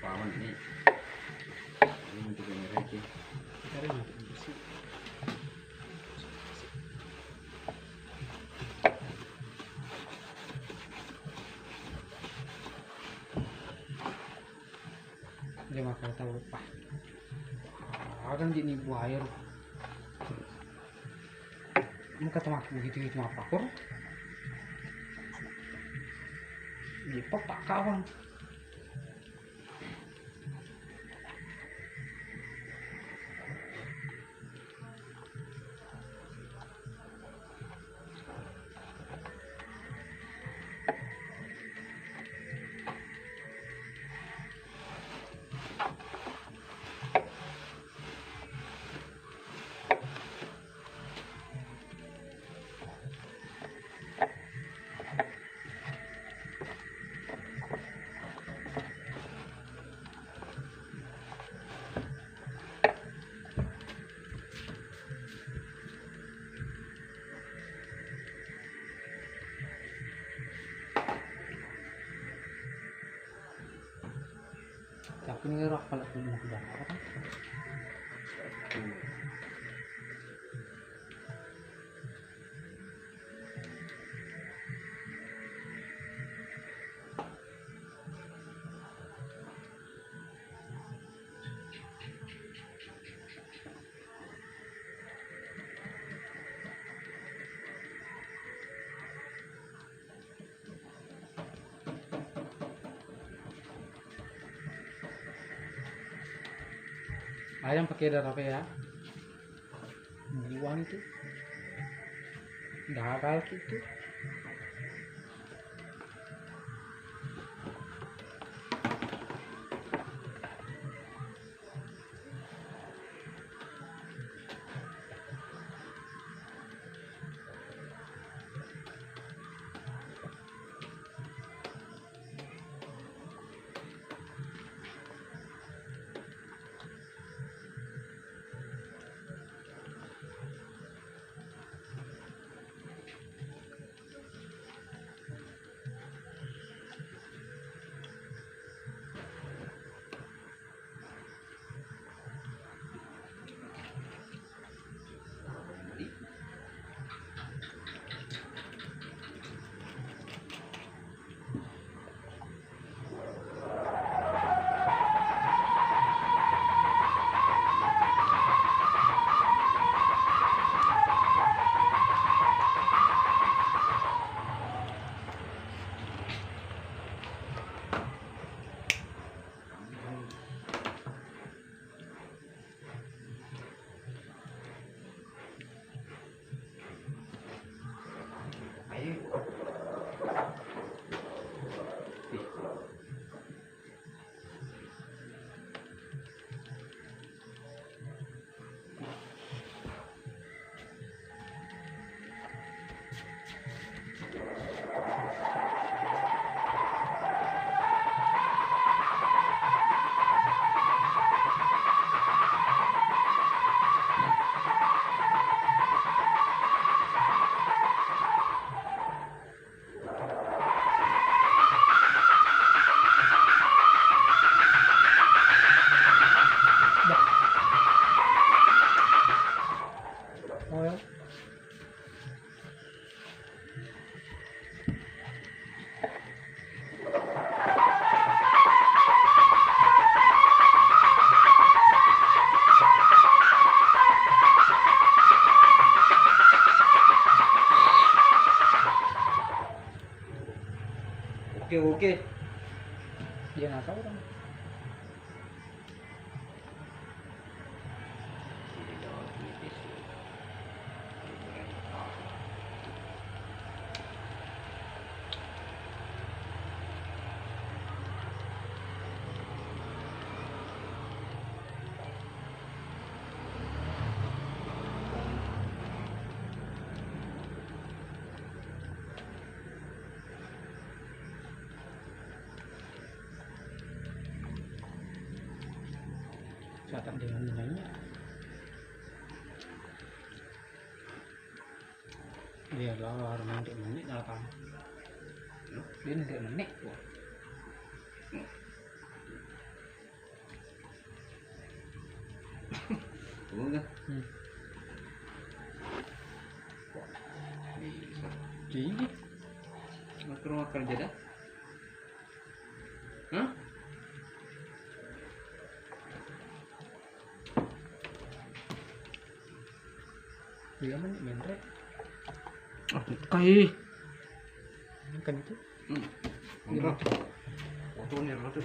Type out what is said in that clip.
paman ini untuk ini lagi. Dia makan tahu apa? Akan di nih buaya. Muka temak begitu itu apa kor? Di tak kawan. Tapi ini roh kalau mau ke dalam apa kan? Ayam pakai darah apa ya? Uang itu, gagal gitu. Oh ya. Oke. Dia nggak tahu kan. Datang dengan nyanyi. Dia lawar nanti menit datang. Dia nanti menit. Tunggu kan? Wah, Bisa. tinggi. Ke rumah kerja dah? Hah? Bila mana mentre? Kai. Kan itu. Mangga. Foto nih tuh.